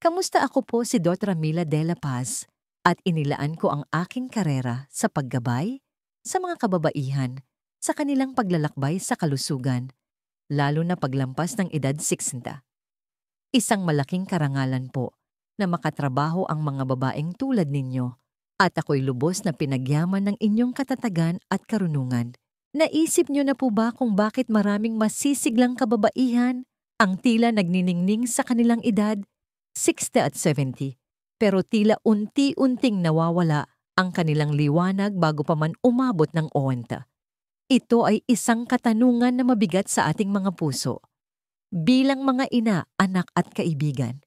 Kamusta? Ako po si Dr. Mila de la Paz at inilaan ko ang aking karera sa paggabay sa mga kababaihan sa kanilang paglalakbay sa kalusugan, lalo na paglampas ng edad 60. Isang malaking karangalan po na makatrabaho ang mga babaeng tulad ninyo at ako'y lubos na pinagyaman ng inyong katatagan at karunungan. Naisip niyo na po ba kung bakit maraming masisiglang kababaihan ang tila nagniningning sa kanilang edad, 60 at 70, pero tila unti-unting nawawala ang kanilang liwanag bago pa man umabot ng 90? Ito ay isang katanungan na mabigat sa ating mga puso. Bilang mga ina, anak at kaibigan,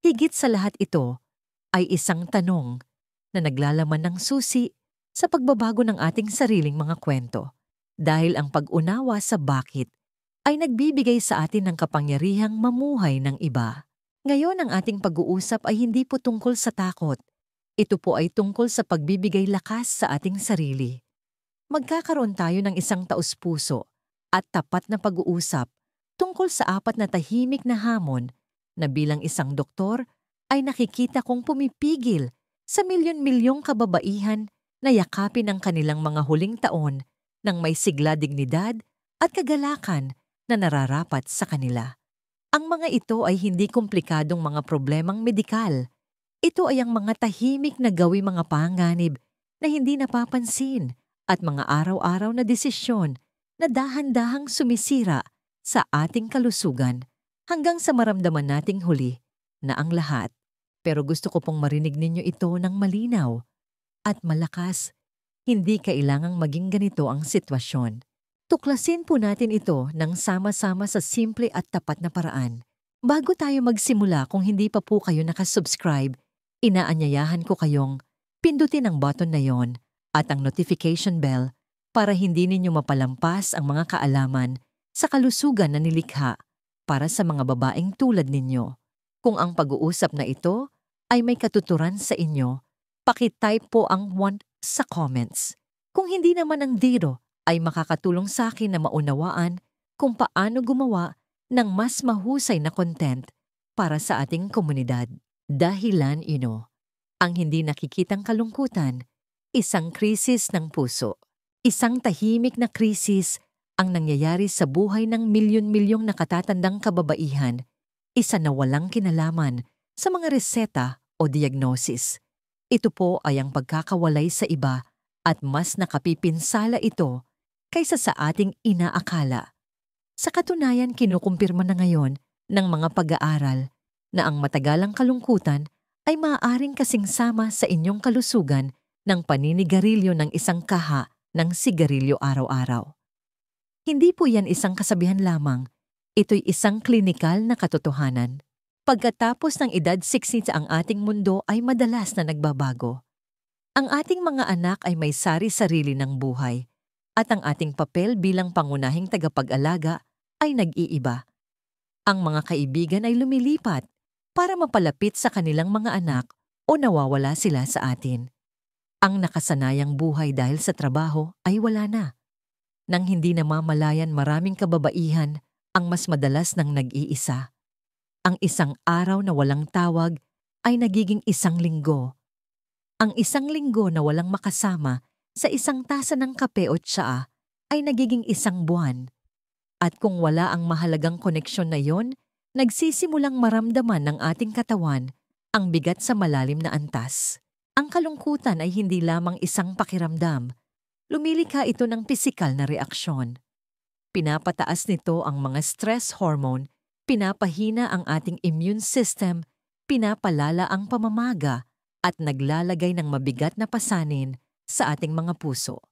higit sa lahat ito ay isang tanong na naglalaman ng susi sa pagbabago ng ating sariling mga kwento. Dahil ang pag-unawa sa bakit ay nagbibigay sa atin ng kapangyarihang mamuhay ng iba. Ngayon ang ating pag-uusap ay hindi po tungkol sa takot. Ito po ay tungkol sa pagbibigay lakas sa ating sarili. Magkakaroon tayo ng isang taus-puso at tapat na pag-uusap tungkol sa 4 na tahimik na hamon na bilang isang doktor ay nakikita kong pumipigil sa milyon-milyong kababaihan na yakapin ang kanilang mga huling taon ng may sigla, dignidad at kagalakan na nararapat sa kanila. Ang mga ito ay hindi komplikadong mga problemang medikal. Ito ay ang mga tahimik na gawi mga panganib na hindi napapansin at mga araw-araw na desisyon na dahan-dahang sumisira sa ating kalusugan hanggang sa maramdaman nating huli na ang lahat. Pero gusto ko pong marinig ninyo ito ng malinaw at malakas. Hindi kailangang maging ganito ang sitwasyon. Tuklasin po natin ito ng sama-sama sa simple at tapat na paraan. Bago tayo magsimula, kung hindi pa po kayo nakasubscribe, inaanyayahan ko kayong pindutin ang button na yon at ang notification bell para hindi ninyo mapalampas ang mga kaalaman sa kalusugan na nilikha para sa mga babaeng tulad ninyo. Kung ang pag-uusap na ito ay may katuturan sa inyo, paki-type po ang 1 sa comments. Kung hindi naman ang diro ay makakatulong sa akin na maunawaan kung paano gumawa ng mas mahusay na content para sa ating komunidad. Dahilan ino, ang hindi nakikitang kalungkutan, isang krisis ng puso. Isang tahimik na krisis ang nangyayari sa buhay ng milyon-milyong nakatatandang kababaihan, isa na walang kinalaman sa mga reseta o diagnosis. Ito po ay ang pagkakawalay sa iba at mas nakapipinsala ito kaysa sa ating inaakala. Sa katunayan, kinukumpirma na ngayon ng mga pag-aaral na ang matagalang kalungkutan ay maaaring kasing sama sa inyong kalusugan ng paninigarilyo ng isang kaha ng sigarilyo araw-araw. Hindi po yan isang kasabihan lamang, ito'y isang klinikal na katotohanan. Pagkatapos ng edad 60 ang ating mundo ay madalas na nagbabago. Ang ating mga anak ay may sari-sarili ng buhay at ang ating papel bilang pangunahing tagapag-alaga ay nag-iiba. Ang mga kaibigan ay lumilipat para mapalapit sa kanilang mga anak o nawawala sila sa atin. Ang nakasanayang buhay dahil sa trabaho ay wala na. Nang hindi namamalayan, maraming kababaihan ang mas madalas nang nag-iisa. Ang isang araw na walang tawag ay nagiging isang linggo. Ang isang linggo na walang makasama sa isang tasa ng kape o tsaa ay nagiging isang buwan. At kung wala ang mahalagang koneksyon na yon, nagsisimulang maramdaman ng ating katawan ang bigat sa malalim na antas. Ang kalungkutan ay hindi lamang isang pakiramdam. Lumilikha ito ng pisikal na reaksyon. Pinapataas nito ang mga stress hormone, pinapahina ang ating immune system, pinapalala ang pamamaga, at naglalagay ng mabigat na pasanin sa ating mga puso.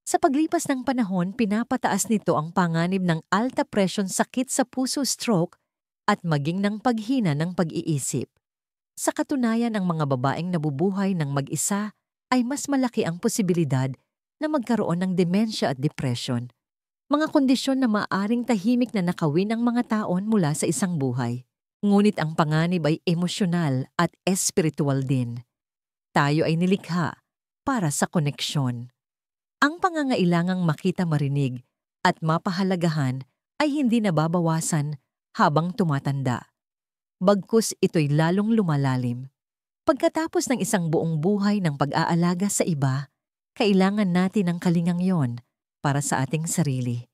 Sa paglipas ng panahon, pinapataas nito ang panganib ng alta presyon, sakit sa puso, stroke, at maging ng paghina ng pag-iisip. Sa katunayan, ang mga babaeng nabubuhay ng mag-isa ay mas malaki ang posibilidad na magkaroon ng demensya at depression. Mga kondisyon na maaaring tahimik na nakawin ng mga taon mula sa isang buhay. Ngunit ang panganib ay emosyonal at espiritual din. Tayo ay nilikha para sa koneksyon. Ang pangangailangang makita, marinig at mapahalagahan ay hindi nababawasan habang tumatanda. Bagkus ito'y lalong lumalalim. Pagkatapos ng isang buong buhay ng pag-aalaga sa iba, kailangan natin ang kalingang yon para sa ating sarili.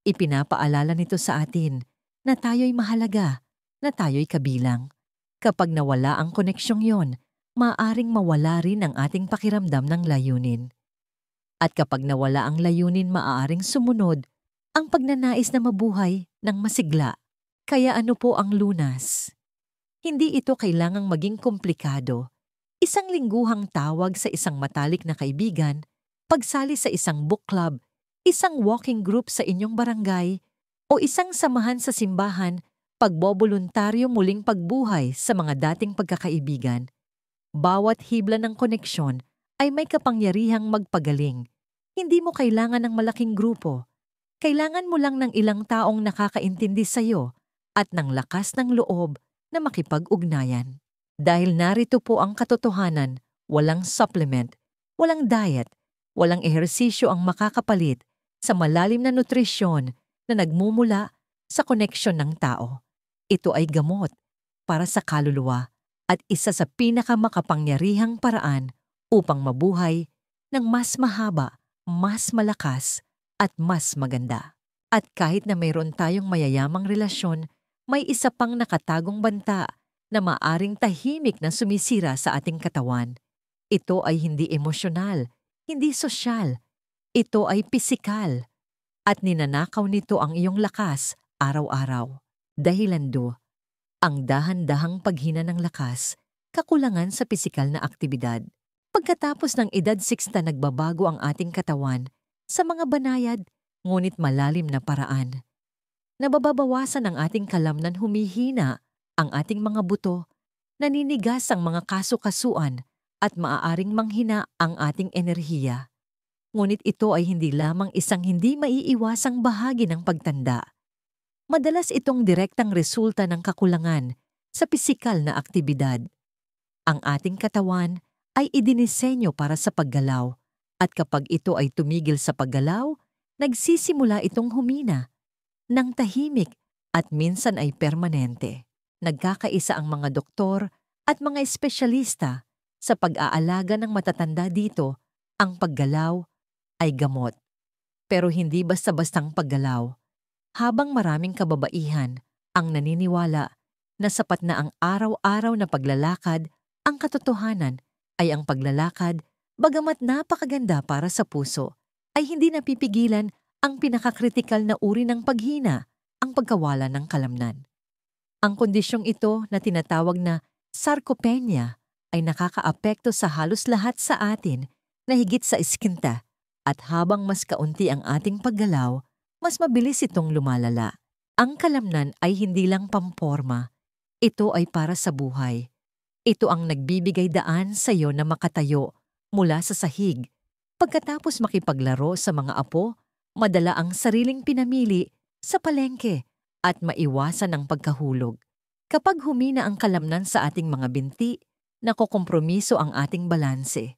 Ipinapaalala nito sa atin na tayo'y mahalaga, na tayo'y kabilang. Kapag nawala ang koneksyong yon, maaaring mawala rin ang ating pakiramdam ng layunin. At kapag nawala ang layunin, maaaring sumunod ang pagnanais na mabuhay ng masigla. Kaya ano po ang lunas? Hindi ito kailangang maging komplikado. Isang lingguhang tawag sa isang matalik na kaibigan, pagsali sa isang book club, isang walking group sa inyong barangay, o isang samahan sa simbahan, pagboboluntaryo muling pagbuhay sa mga dating pagkakaibigan. Bawat hibla ng koneksyon ay may kapangyarihang magpagaling. Hindi mo kailangan ng malaking grupo. Kailangan mo lang ng ilang taong nakakaintindi sa iyo at ng lakas ng loob na makipag-ugnayan. Dahil narito po ang katotohanan, walang supplement, walang diet, walang ehersisyo ang makakapalit sa malalim na nutrisyon na nagmumula sa koneksyon ng tao. Ito ay gamot para sa kaluluwa at isa sa pinakamakapangyarihang paraan upang mabuhay ng mas mahaba, mas malakas, at mas maganda. At kahit na mayroon tayong mayayamang relasyon, may isa pang nakatagong banta na maaring tahimik na sumisira sa ating katawan. Ito ay hindi emosyonal, hindi sosyal. Ito ay pisikal. At ninanakaw nito ang iyong lakas araw-araw. Dahilan do, ang dahan-dahang paghina ng lakas, kakulangan sa pisikal na aktibidad. Pagkatapos ng edad 60 nagbabago ang ating katawan sa mga banayad ngunit malalim na paraan. Nababawasan ang ating kalamnan, humihina ang ating mga buto, naninigas ang mga kaso-kasuan at maaaring manghina ang ating enerhiya. Ngunit ito ay hindi lamang isang hindi maiiwasang bahagi ng pagtanda. Madalas itong direktang resulta ng kakulangan sa pisikal na aktibidad. Ang ating katawan ay idinisenyo para sa paggalaw at kapag ito ay tumigil sa paggalaw, nagsisimula itong humina ng tahimik at minsan ay permanente. Nagkakaisa ang mga doktor at mga espesyalista sa pag-aalaga ng matatanda dito. Ang paggalaw ay gamot. Pero hindi basta-bastang paggalaw. Habang maraming kababaihan ang naniniwala na sapat na ang araw-araw na paglalakad, ang katotohanan ay ang paglalakad, bagamat napakaganda para sa puso, ay hindi napipigilan ang pinakakritikal na uri ng paghina, ang pagkawala ng kalamnan. Ang kondisyong ito na tinatawag na sarcopenia ay nakakaapekto sa halos lahat sa atin na higit sa iskinta at habang mas kaunti ang ating paggalaw, mas mabilis itong lumalala. Ang kalamnan ay hindi lang pamporma, ito ay para sa buhay. Ito ang nagbibigay daan sa iyo na makatayo mula sa sahig. Pagkatapos makipaglaro sa mga apo, madala ang sariling pinamili sa palengke at maiwasan ang pagkahulog. Kapag humina ang kalamnan sa ating mga binti, nakokompromiso ang ating balanse.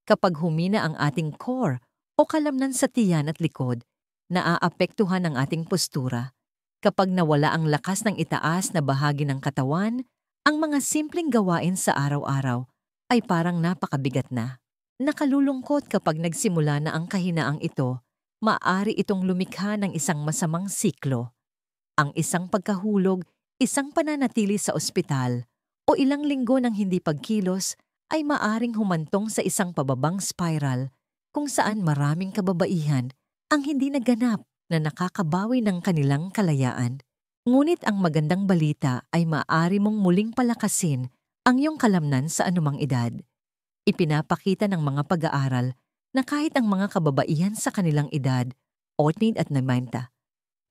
Kapag humina ang ating core o kalamnan sa tiyan at likod, naaapektuhan ang ating postura. Kapag nawala ang lakas ng itaas na bahagi ng katawan, ang mga simpleng gawain sa araw-araw ay parang napakabigat na. Nakalulungkot kapag nagsimula na ang kahinaang ito, maaari itong lumikha ng isang masamang siklo. Ang isang pagkahulog, isang pananatili sa ospital, o ilang linggo ng hindi pagkilos ay maaring humantong sa isang pababang spiral kung saan maraming kababaihan ang hindi naganap na nakakabawi ng kanilang kalayaan. Ngunit ang magandang balita ay maaari mong muling palakasin ang iyong kalamnan sa anumang edad. Ipinapakita ng mga pag-aaral na kahit ang mga kababaihan sa kanilang edad, 80 at 90,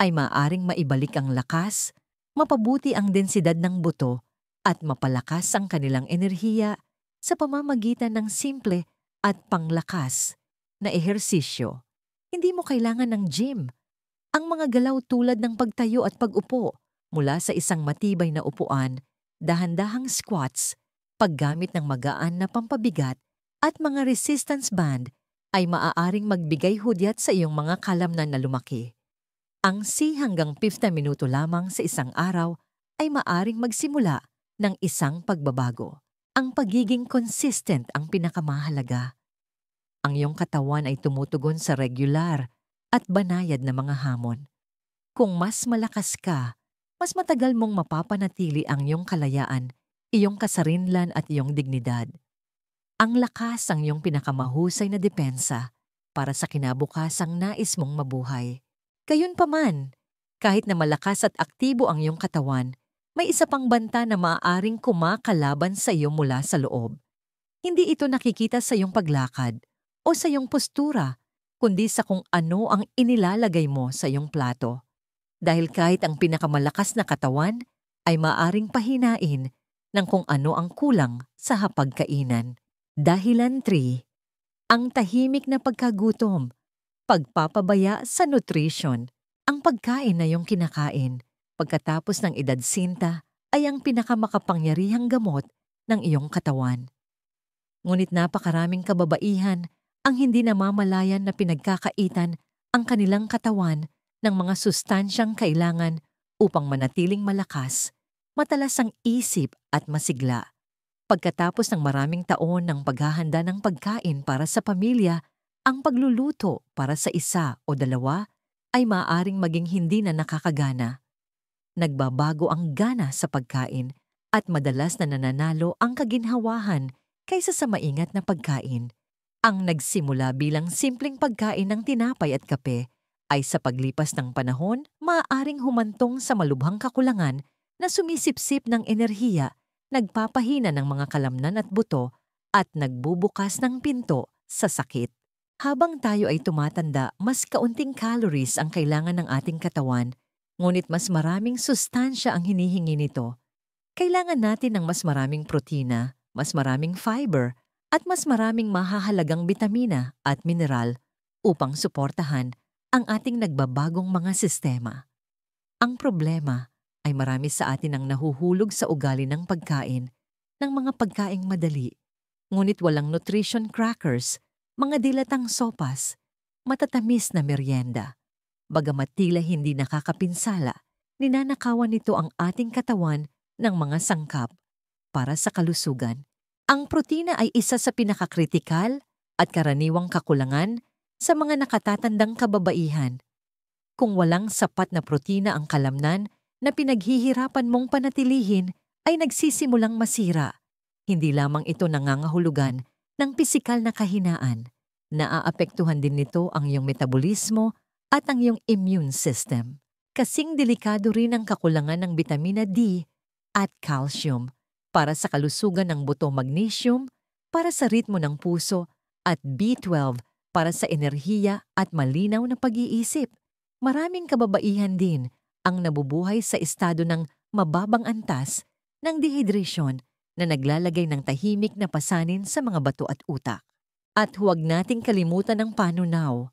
ay maaaring maibalik ang lakas, mapabuti ang densidad ng buto, at mapalakas ang kanilang enerhiya sa pamamagitan ng simple at panglakas na ehersisyo. Hindi mo kailangan ng gym. Ang mga galaw tulad ng pagtayo at pag-upo mula sa isang matibay na upuan, dahan-dahang squats, paggamit ng magaan na pampabigat at mga resistance band ay maaaring magbigay hudyat sa iyong mga kalamnan na lumaki. Ang hanggang 50 minuto lamang sa isang araw ay maaring magsimula ng isang pagbabago. Ang pagiging consistent ang pinakamahalaga. Ang iyong katawan ay tumutugon sa regular at banayad na mga hamon. Kung mas malakas ka, mas matagal mong mapapanatili ang iyong kalayaan, iyong kasarinlan at iyong dignidad. Ang lakas ang iyong pinakamahusay na depensa para sa kinabukasang nais mong mabuhay. Gayunpaman, kahit na malakas at aktibo ang iyong katawan, may isa pang banta na maaaring kumakalaban sa iyo mula sa loob. Hindi ito nakikita sa iyong paglakad o sa iyong postura, kundi sa kung ano ang inilalagay mo sa iyong plato. Dahil kahit ang pinakamalakas na katawan ay maaaring pahinain ng kung ano ang kulang sa hapagkainan. Dahilan 3. Ang tahimik na pagkagutom, pagpapabaya sa nutrition. Ang pagkain na iyong kinakain pagkatapos ng edad sinta ay ang pinakamakapangyarihang gamot ng iyong katawan. Ngunit napakaraming kababaihan ang hindi namamalayan na pinagkakaitan ang kanilang katawan ng mga sustansyang kailangan upang manatiling malakas, matalas ang isip at masigla. Pagkatapos ng maraming taon ng paghahanda ng pagkain para sa pamilya, ang pagluluto para sa isa o dalawa ay maaaring maging hindi na nakakagana. Nagbabago ang gana sa pagkain at madalas na nananalo ang kaginhawahan kaysa sa maingat na pagkain. Ang nagsimula bilang simpleng pagkain ng tinapay at kape ay sa paglipas ng panahon maaaring humantong sa malubhang kakulangan na sumisipsip ng enerhiya, nagpapahina ng mga kalamnan at buto at nagbubukas ng pinto sa sakit. Habang tayo ay tumatanda, mas kaunting calories ang kailangan ng ating katawan, ngunit mas maraming sustansya ang hinihingi nito. Kailangan natin ng mas maraming protina, mas maraming fiber, at mas maraming mahahalagang bitamina at mineral upang suportahan ang ating nagbabagong mga sistema. Ang problema ay marami sa atin ang nahuhulog sa ugali ng pagkain ng mga pagkaing madali, ngunit walang nutrition crackers, mga dilatang sopas, matatamis na merienda. Bagamat tila hindi nakakapinsala, ninanakawan nito ang ating katawan ng mga sangkap para sa kalusugan. Ang protina ay isa sa pinakakritikal at karaniwang kakulangan sa mga nakatatandang kababaihan. Kung walang sapat na protina ang kalamnan na pinaghihirapan mong panatilihin ay nagsisimulang masira. Hindi lamang ito nangangahulugan ng pisikal na kahinaan. Naaapektuhan din nito ang iyong metabolismo at ang iyong immune system. Kasing delikado rin ang kakulangan ng bitamina D at calcium para sa kalusugan ng buto, magnesium para sa ritmo ng puso at B12 para sa enerhiya at malinaw na pag-iisip. Maraming kababaihan din ang nabubuhay sa estado ng mababang antas ng dehydration na naglalagay ng tahimik na pasanin sa mga bato at utak. At huwag nating kalimutan ang panunaw.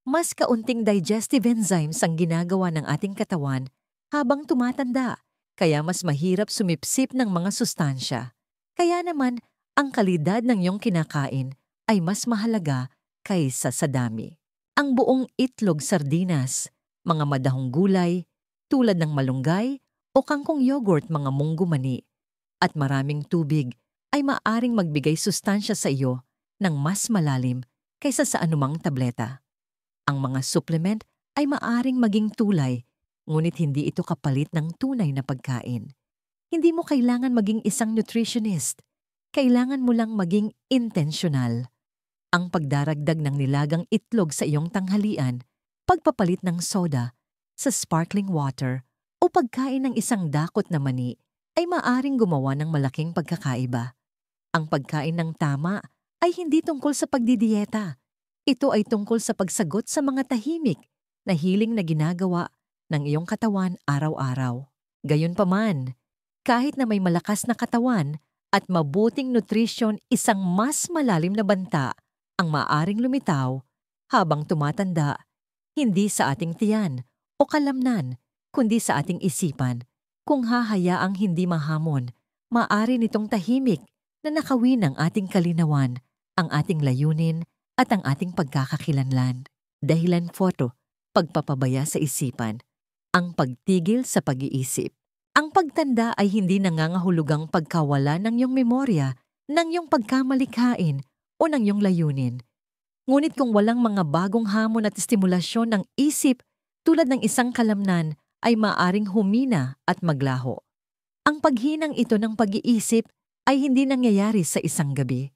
Mas kaunting digestive enzymes ang ginagawa ng ating katawan habang tumatanda, kaya mas mahirap sumipsip ng mga sustansya. Kaya naman, ang kalidad ng iyong kinakain ay mas mahalaga kaysa sa dami. Ang buong itlog, sardinas, mga madahong gulay, tulad ng malunggay o kangkong yogurt, mga munggo mani, at maraming tubig ay maaring magbigay sustansya sa iyo ng mas malalim kaysa sa anumang tableta. Ang mga supplement ay maaring maging tulay, ngunit hindi ito kapalit ng tunay na pagkain. Hindi mo kailangan maging isang nutritionist. Kailangan mo lang maging intentional. Ang pagdaragdag ng nilagang itlog sa iyong tanghalian, pagpapalit ng soda sa sparkling water o pagkain ng isang dakot na mani ay maaring gumawa ng malaking pagkakaiba. Ang pagkain ng tama ay hindi tungkol sa pagdidieta. Ito ay tungkol sa pagsagot sa mga tahimik na hiling na ginagawa ng iyong katawan araw-araw. Gayunpaman, kahit na may malakas na katawan at mabuting nutrisyon, isang mas malalim na banta ang maaring lumitaw habang tumatanda, hindi sa ating tiyan o kalamnan, kundi sa ating isipan. Kung hahayaang hindi mahamon, maaari nitong tahimik na nakawin ang ating kalinawan, ang ating layunin at ang ating pagkakakilanlan. Dahilan 4, pagpapabaya sa isipan, ang pagtigil sa pag-iisip. Ang pagtanda ay hindi nangangahulugang pagkawala ng iyong memorya, ng iyong pagkamalikhain o ng iyong layunin. Ngunit kung walang mga bagong hamon at estimulasyon ng isip tulad ng isang kalamnan, ay maaring humina at maglaho. Ang paghinang ito ng pag-iisip ay hindi nangyayari sa isang gabi.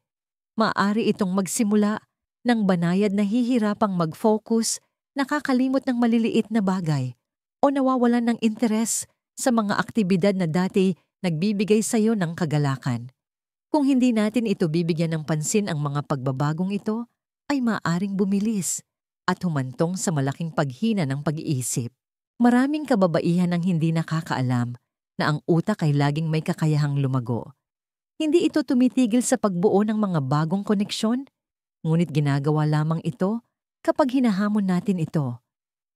Maaari itong magsimula ng banayad na hihirapang mag-focus, nakakalimot ng maliliit na bagay, o nawawalan ng interes sa mga aktibidad na dati nagbibigay sa iyo ng kagalakan. Kung hindi natin ito bibigyan ng pansin ang mga pagbabagong ito, ay maaaring bumilis at humantong sa malaking paghina ng pag-iisip. Maraming kababaihan ang hindi nakakaalam na ang utak ay laging may kakayahang lumago. Hindi ito tumitigil sa pagbuo ng mga bagong koneksyon, ngunit ginagawa lamang ito kapag hinahamon natin ito.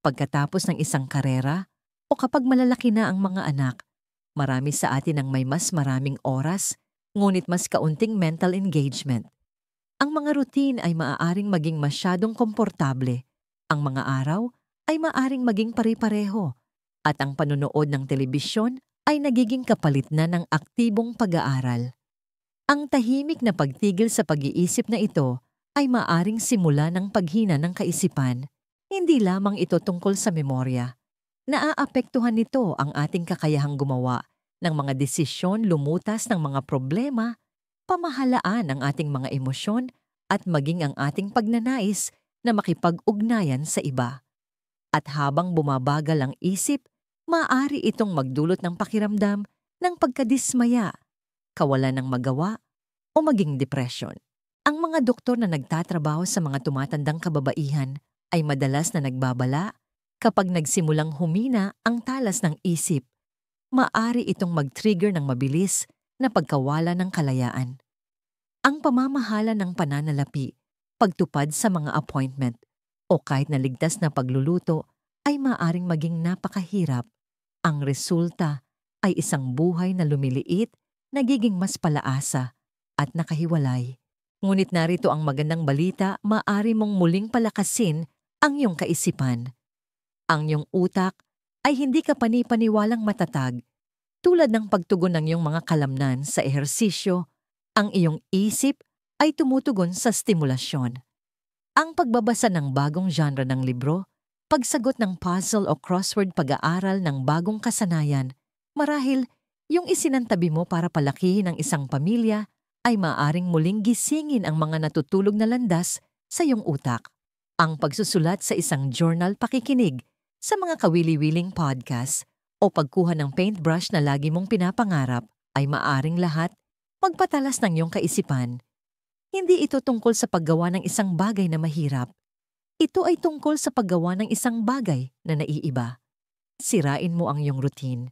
Pagkatapos ng isang karera o kapag malalaki na ang mga anak, marami sa atin ang may mas maraming oras, ngunit mas kaunting mental engagement. Ang mga routine ay maaaring maging masyadong komportable. Ang mga araw ay maaaring maging pare-pareho. At ang panonood ng telebisyon ay nagiging kapalit na ng aktibong pag-aaral. Ang tahimik na pagtigil sa pag-iisip na ito ay maaaring simula ng paghina ng kaisipan. Hindi lamang ito tungkol sa memorya. Naaapektuhan nito ang ating kakayahang gumawa ng mga desisyon, lumutas ng mga problema, pamahalaan ang ating mga emosyon at maging ang ating pagnanais na makipag-ugnayan sa iba. At habang bumabagal ang isip, maaari itong magdulot ng pakiramdam ng pagkadismaya, kawalan ng magawa, o maging depression. Ang mga doktor na nagtatrabaho sa mga tumatandang kababaihan ay madalas na nagbabala kapag nagsimulang humina ang talas ng isip. Maaari itong mag-trigger ng mabilis na pagkawala ng kalayaan. Ang pamamahala ng pananalapi, pagtupad sa mga appointment, o kahit na ligtas na pagluluto ay maaaring maging napakahirap. Ang resulta ay isang buhay na lumiliit, nagiging mas palaasa at nakahiwalay. Ngunit narito ang magandang balita, maaari mong muling palakasin ang iyong kaisipan. Ang iyong utak ay hindi ka panipaniwalang matatag. Tulad ng pagtugon ng iyong mga kalamnan sa ehersisyo, ang iyong isip ay tumutugon sa stimulasyon. Ang pagbabasa ng bagong genre ng libro, pagsagot ng puzzle o crossword, pag-aaral ng bagong kasanayan, marahil yung isinantabi mo para palakihin ang isang pamilya ay maaring muling gisingin ang mga natutulog na landas sa iyong utak. Ang pagsusulat sa isang journal, pakikinig sa mga kawili-wiling podcast o pagkuha ng paintbrush na lagi mong pinapangarap ay maaring lahat magpatalas ng iyong kaisipan. Hindi ito tungkol sa paggawa ng isang bagay na mahirap. Ito ay tungkol sa paggawa ng isang bagay na naiiba. Sirain mo ang iyong routine.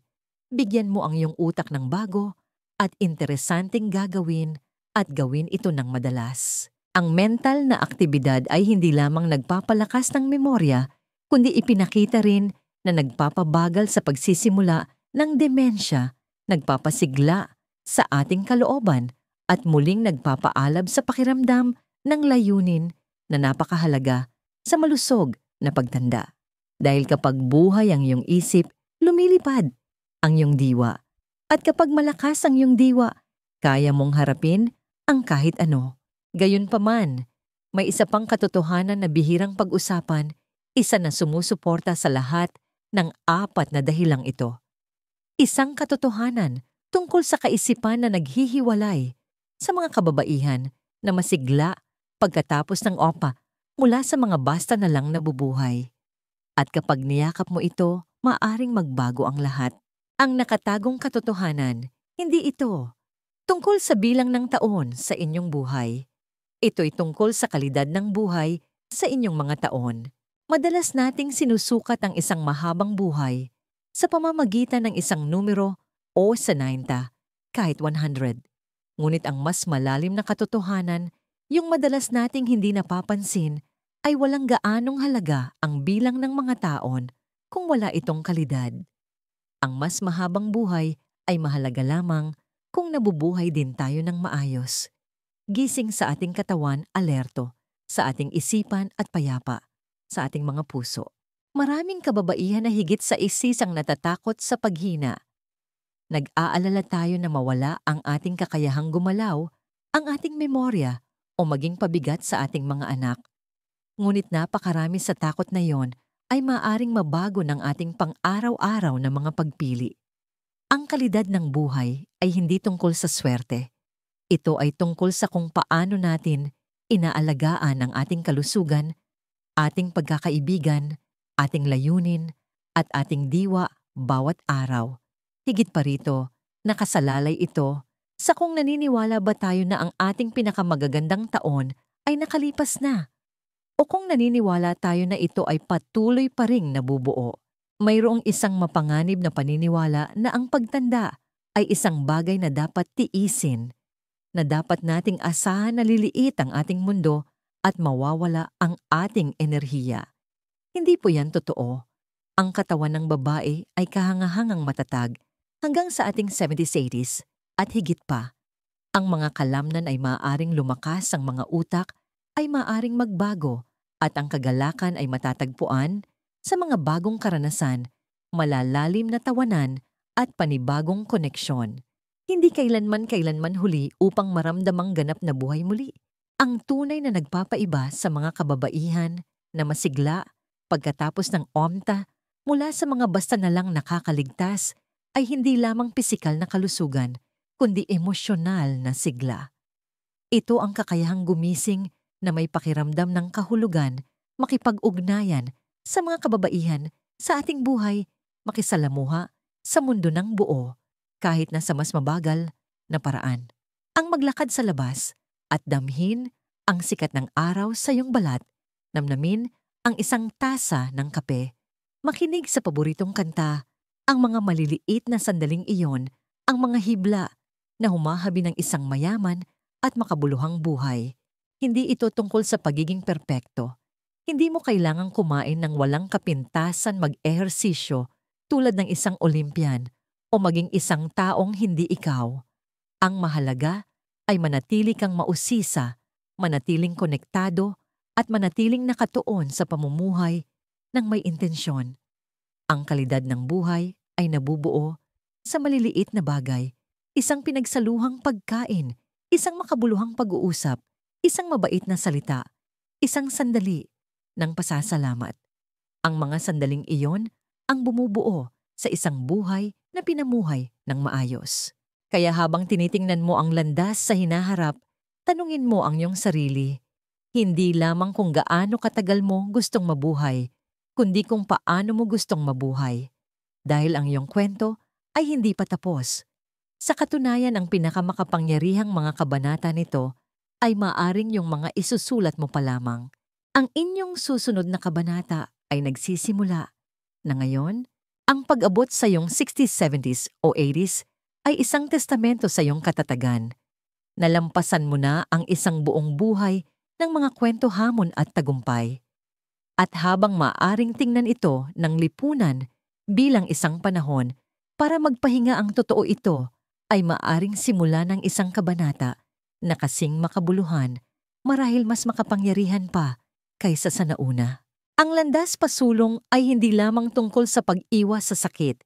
Bigyan mo ang iyong utak ng bago at interesanteng gagawin at gawin ito ng madalas. Ang mental na aktibidad ay hindi lamang nagpapalakas ng memorya, kundi ipinakita rin na nagpapabagal sa pagsisimula ng demensya, nagpapasigla sa ating kalooban at muling nagpapaalab sa pakiramdam ng layunin na napakahalaga sa malusog na pagtanda. Dahil kapag buhay ang iyong isip, lumilipad ang iyong diwa. At kapag malakas ang iyong diwa, kaya mong harapin ang kahit ano. Gayunpaman, may isa pang katotohanan na bihirang pag-usapan, isa na sumusuporta sa lahat ng apat na dahilang ito. Isang katotohanan tungkol sa kaisipan na naghihiwalay sa mga kababaihan na masigla pagkatapos ng OPA mula sa mga basta na lang nabubuhay. At kapag niyakap mo ito, maaring magbago ang lahat. Ang nakatagong katotohanan, hindi ito tungkol sa bilang ng taon sa inyong buhay. Ito'y tungkol sa kalidad ng buhay sa inyong mga taon. Madalas nating sinusukat ang isang mahabang buhay sa pamamagitan ng isang numero o sa 90, kahit 100. Ngunit ang mas malalim na katotohanan, yung madalas nating hindi napapansin, ay walang gaanong halaga ang bilang ng mga taon kung wala itong kalidad. Ang mas mahabang buhay ay mahalaga lamang kung nabubuhay din tayo ng maayos. Gising sa ating katawan, alerto, sa ating isipan at payapa, sa ating mga puso. Maraming kababaihan na higit sa isis ang natatakot sa paghina. Nag-aalala tayo na mawala ang ating kakayahang gumalaw, ang ating memorya o maging pabigat sa ating mga anak. Ngunit napakarami sa takot na yon ay maaring mabago ng ating pang-araw-araw na mga pagpili. Ang kalidad ng buhay ay hindi tungkol sa swerte. Ito ay tungkol sa kung paano natin inaalagaan ang ating kalusugan, ating pagkakaibigan, ating layunin, at ating diwa bawat araw. Higit pa rito, nakasalalay ito sa kung naniniwala ba tayo na ang ating pinakamagagandang taon ay nakalipas na o kung naniniwala tayo na ito ay patuloy pa ring nabubuo. Mayroong isang mapanganib na paniniwala na ang pagtanda ay isang bagay na dapat tiisin, na dapat nating asahan na liliit ang ating mundo at mawawala ang ating enerhiya. Hindi po yan totoo. Ang katawan ng babae ay kahangahangang matatag hanggang sa ating 70s, 80s at higit pa. Ang mga kalamnan ay maaaring lumakas, ang mga utak ay maaaring magbago at ang kagalakan ay matatagpuan sa mga bagong karanasan, malalalim na tawanan at panibagong koneksyon. Hindi kailanman huli upang maramdamang ganap na buhay muli. Ang tunay na nagpapaiba sa mga kababaihan na masigla pagkatapos ng omta mula sa mga basta na lang nakakaligtas ay hindi lamang pisikal na kalusugan, kundi emosyonal na sigla. Ito ang kakayahang gumising na may pakiramdam ng kahulugan, makipag-ugnayan sa mga kababaihan sa ating buhay, makisalamuha sa mundo ng buo, kahit na sa mas mabagal na paraan. Ang maglakad sa labas at damhin ang sikat ng araw sa iyong balat, namnamin ang isang tasa ng kape, makinig sa paboritong kanta, ang mga maliliit na sandaling iyon, ang mga hibla na humahabi ng isang mayaman at makabuluhang buhay. Hindi ito tungkol sa pagiging perpekto. Hindi mo kailangang kumain ng walang kapintasan, mag-ehersisyo tulad ng isang Olympian o maging isang taong hindi ikaw. Ang mahalaga ay manatili kang mausisa, manatiling konektado at manatiling nakatuon sa pamumuhay ng may intensyon. Ang kalidad ng buhay ay nabubuo sa maliliit na bagay, isang pinagsaluhang pagkain, isang makabuluhang pag-uusap, isang mabait na salita, isang sandali ng pasasalamat. Ang mga sandaling iyon ang bumubuo sa isang buhay na pinamuhay ng maayos. Kaya habang tinitingnan mo ang landas sa hinaharap, tanungin mo ang iyong sarili, hindi lamang kung gaano katagal mo gustong mabuhay, kundi kung paano mo gustong mabuhay. Dahil ang iyong kwento ay hindi pa tapos. Sa katunayan, ang pinakamakapangyarihang mga kabanata nito ay maaring yung mga isusulat mo pa lamang. Ang inyong susunod na kabanata ay nagsisimula na ngayon, ang pag-abot sa iyong 60s, 70s o 80s ay isang testamento sa iyong katatagan. Nalampasan mo na ang isang buong buhay ng mga kwento hamon at tagumpay. At habang maaring tingnan ito ng lipunan bilang isang panahon para magpahinga, ang totoo ito ay maaring simula ng isang kabanata na kasing makabuluhan, marahil mas makapangyarihan pa kaysa sa nauna. Ang landas pasulong ay hindi lamang tungkol sa pag-iwas sa sakit.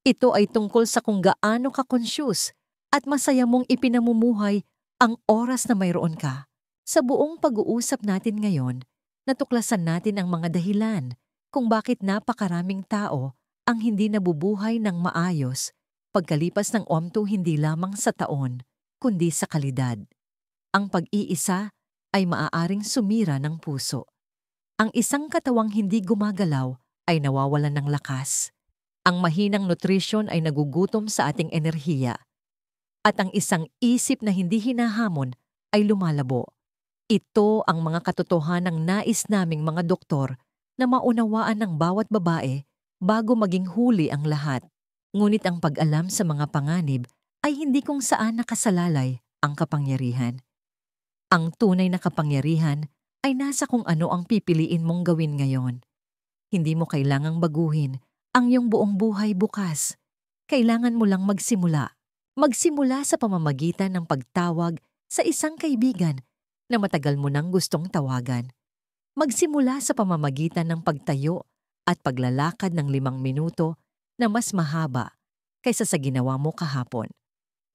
Ito ay tungkol sa kung gaano ka-conscious at masaya mong ipinamumuhay ang oras na mayroon ka. Sa buong pag-uusap natin ngayon, natuklasan natin ang mga dahilan kung bakit napakaraming tao ang hindi nabubuhay ng maayos pagkalipas ng omto, hindi lamang sa taon, kundi sa kalidad. Ang pag-iisa ay maaaring sumira ng puso. Ang isang katawang hindi gumagalaw ay nawawalan ng lakas. Ang mahinang nutrisyon ay nagugutom sa ating enerhiya. At ang isang isip na hindi hinahamon ay lumalabo. Ito ang mga katotohanang nais naming mga doktor na maunawaan ng bawat babae bago maging huli ang lahat. Ngunit ang pag-alam sa mga panganib ay hindi kung saan nakasalalay ang kapangyarihan. Ang tunay na kapangyarihan ay nasa kung ano ang pipiliin mong gawin ngayon. Hindi mo kailangang baguhin ang iyong buong buhay bukas. Kailangan mo lang magsimula. Magsimula sa pamamagitan ng pagtawag sa isang kaibigan na matagal mo nang gustong tawagan. Magsimula sa pamamagitan ng pagtayo at paglalakad ng 5 minuto na mas mahaba kaysa sa ginawa mo kahapon.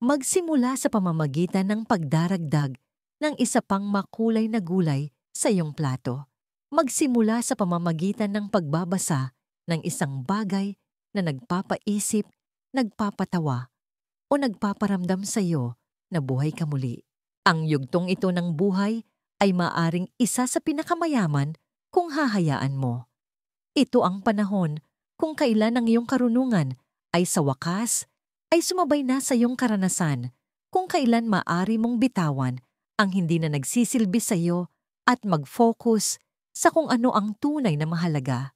Magsimula sa pamamagitan ng pagdaragdag ng isa pang makulay na gulay sa iyong plato. Magsimula sa pamamagitan ng pagbabasa ng isang bagay na nagpapaisip, nagpapatawa, o nagpaparamdam sa iyo na buhay ka muli. Ang yugtong ito ng buhay ay maaring isa sa pinakamayaman kung hahayaan mo. Ito ang panahon kung kailan ang iyong karunungan ay sa wakas ay sumabay na sa iyong karanasan, kung kailan maaari mong bitawan ang hindi na nagsisilbi sa iyo at mag-focus sa kung ano ang tunay na mahalaga.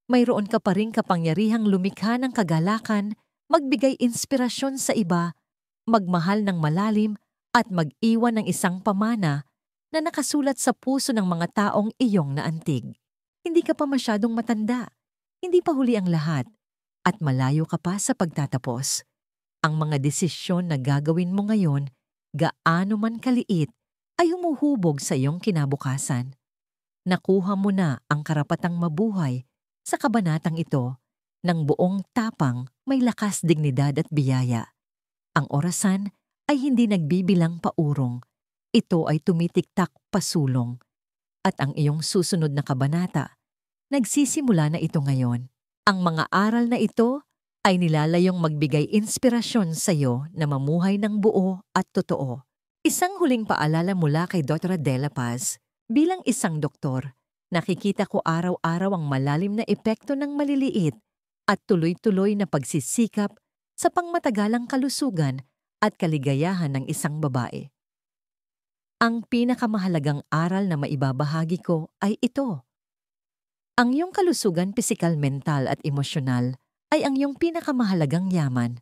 Mayroon ka pa ring kapangyarihang lumikha ng kagalakan, magbigay inspirasyon sa iba, magmahal ng malalim at mag-iwan ng isang pamana na nakasulat sa puso ng mga taong iyong naantig. Hindi ka pa masyadong matanda, hindi pa huli ang lahat, at malayo ka pa sa pagtatapos. Ang mga desisyon na gagawin mo ngayon, gaano man kaliit, ay humuhubog sa iyong kinabukasan. Nakuha mo na ang karapatang mabuhay sa kabanatang ito ng buong tapang, may lakas, dignidad at biyaya. Ang orasan ay hindi nagbibilang paurong. Ito ay tumitiktak pasulong. At ang iyong susunod na kabanata, nagsisimula na ito ngayon. Ang mga aral na ito ay nilalayong magbigay inspirasyon sa iyo na mamuhay ng buo at totoo. Isang huling paalala mula kay Dr. Dela Paz. Bilang isang doktor, nakikita ko araw-araw ang malalim na epekto ng maliliit at tuloy-tuloy na pagsisikap sa pangmatagalang kalusugan at kaligayahan ng isang babae. Ang pinakamahalagang aral na maibabahagi ko ay ito. Ang iyong kalusugan pisikal, mental at emosyonal ay ang iyong pinakamahalagang yaman.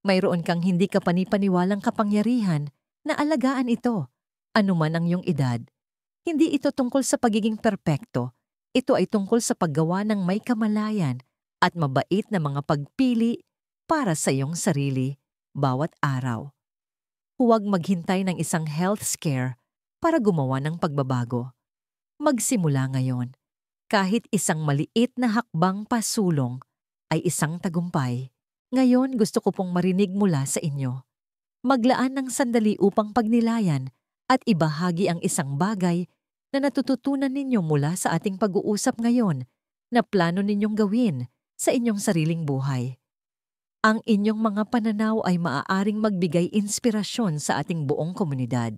Mayroon kang hindi kapanipaniwalang kapangyarihan na alagaan ito, anuman ang iyong edad. Hindi ito tungkol sa pagiging perpekto. Ito ay tungkol sa paggawa ng may kamalayan at mabait na mga pagpili para sa iyong sarili bawat araw. Huwag maghintay ng isang health scare para gumawa ng pagbabago. Magsimula ngayon. Kahit isang maliit na hakbang pasulong ay isang tagumpay. Ngayon gusto ko pong marinig mula sa inyo. Maglaan ng sandali upang pagnilayan at ibahagi ang isang bagay na natututunan ninyo mula sa ating pag-uusap ngayon na plano ninyong gawin sa inyong sariling buhay. Ang inyong mga pananaw ay maaaring magbigay inspirasyon sa ating buong komunidad.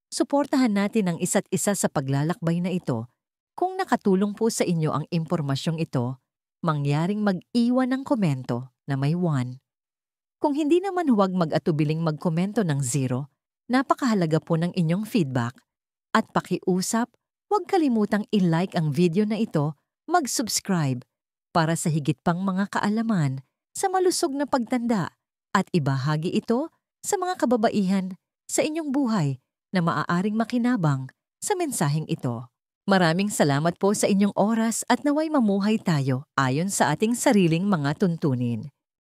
Suportahan natin ang isa't isa sa paglalakbay na ito. Kung nakatulong po sa inyo ang impormasyong ito, mangyaring mag-iwan ng komento na may 1. Kung hindi naman, huwag mag-atubiling magkomento ng 0. Napakahalaga po ng inyong feedback. At pakiusap, huwag kalimutang i-like ang video na ito, mag-subscribe para sa higit pang mga kaalaman sa malusog na pagtanda at ibahagi ito sa mga kababaihan sa inyong buhay na maaaring makinabang sa mensaheng ito. Maraming salamat po sa inyong oras at naway mamuhay tayo ayon sa ating sariling mga tuntunin.